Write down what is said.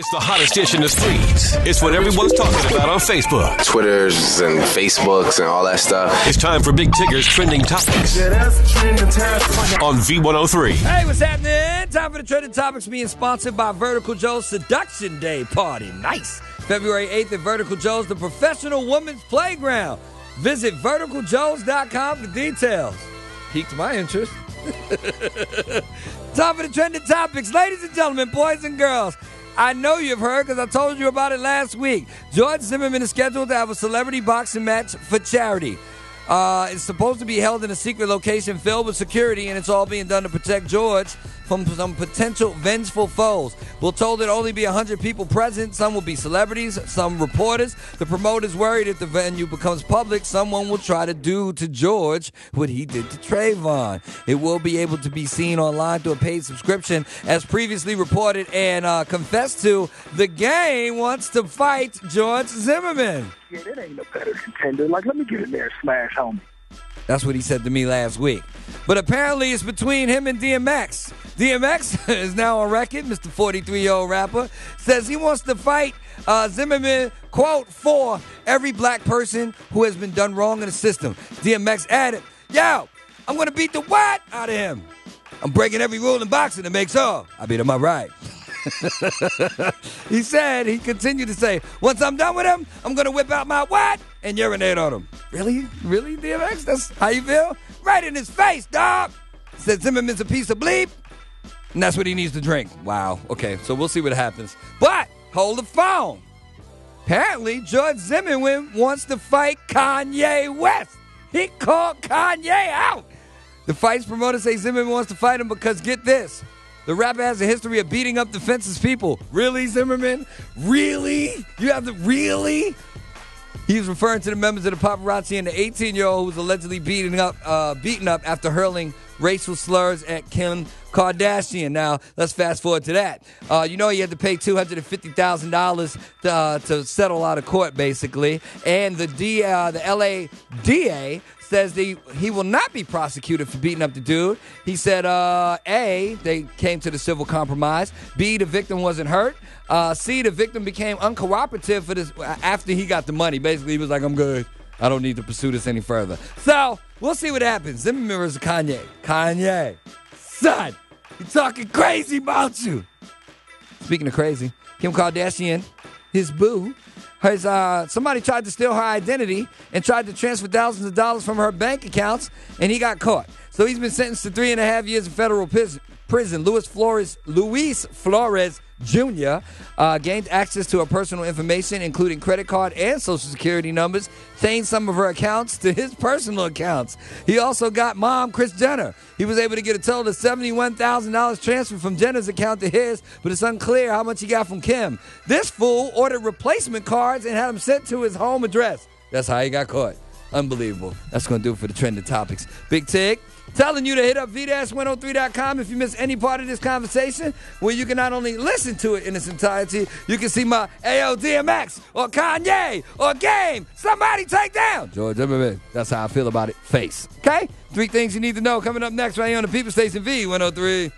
It's the hottest dish in the streets. It's what everyone's talking about on Facebook, Twitters and Facebooks and all that stuff. It's time for Big Tigger's Trending Topics on V103. Hey, what's happening? Time for the Trending Topics being sponsored by Vertical Joe's Seduction Day Party. Nice. February 8th at Vertical Joe's, the professional women's playground. Visit verticaljoes.com for details. Piqued my interest. Time for the Trending Topics. Ladies and gentlemen, boys and girls, I know you've heard because I told you about it last week. George Zimmerman is scheduled to have a celebrity boxing match for charity. It's supposed to be held in a secret location filled with security, and it's all being done to protect George from some potential vengeful foes. We're told there'll only be 100 people present. Some will be celebrities, some reporters. The promoter's worried if the venue becomes public, someone will try to do to George what he did to Trayvon. It will be able to be seen online through a paid subscription. As previously reported and confessed to, the Game wants to fight George Zimmerman. Yeah, that ain't no better contender. Like, let me get in there and smash homie. That's what he said to me last week. But apparently it's between him and DMX. DMX is now on record. Mr. 43-year-old rapper says he wants to fight Zimmerman, quote, for every black person who has been done wrong in the system. DMX added, yo, I'm going to beat the what out of him. I'm breaking every rule in boxing to make sure I beat him up right. He continued to say, once I'm done with him, I'm going to whip out my what and urinate on him. Really? Really, DMX? That's how you feel? Right in his face, dog. Said Zimmerman's a piece of bleep, and that's what he needs to drink. Wow. Okay, so we'll see what happens. But hold the phone. Apparently, George Zimmerman wants to fight Kanye West. He called Kanye out. The fight's promoters say Zimmerman wants to fight him because, get this, the rapper has a history of beating up defenseless people. Really, Zimmerman? Really? You have to really? He's referring to the members of the paparazzi and the 18-year-old who was allegedly beaten up after hurling racial slurs at Kim Kardashian. Now, let's fast forward to that. He had to pay $250,000 to settle out of court, basically. And the LA DA says he will not be prosecuted for beating up the dude. He said, A, they came to the civil compromise. B, the victim wasn't hurt. C, the victim became uncooperative for this after he got the money. Basically, he was like, I'm good. I don't need to pursue this any further. So, we'll see what happens. Zimmerman versus Kanye. Kanye, son, he's talking crazy about you. Speaking of crazy, Kim Kardashian, his boo, somebody tried to steal her identity and tried to transfer thousands of dollars from her bank accounts, and he got caught. So he's been sentenced to 3.5 years in federal prison. Luis Flores Jr. Gained access to her personal information, including credit card and social security numbers, changed some of her accounts to his personal accounts. He also got mom, Kris Jenner. He was able to get a total of $71,000 transferred from Jenner's account to his, but it's unclear how much he got from Kim. This fool ordered replacement cards and had them sent to his home address. That's how he got caught. Unbelievable. That's going to do it for the Trending Topics. Big Tig, telling you to hit up v-103.com if you miss any part of this conversation, where you can not only listen to it in its entirety, you can see my DMX or Kanye or Game. Somebody take down George Zimmerman. That's how I feel about it. Face. Okay? 3 things you need to know coming up next right here on the People Station V103.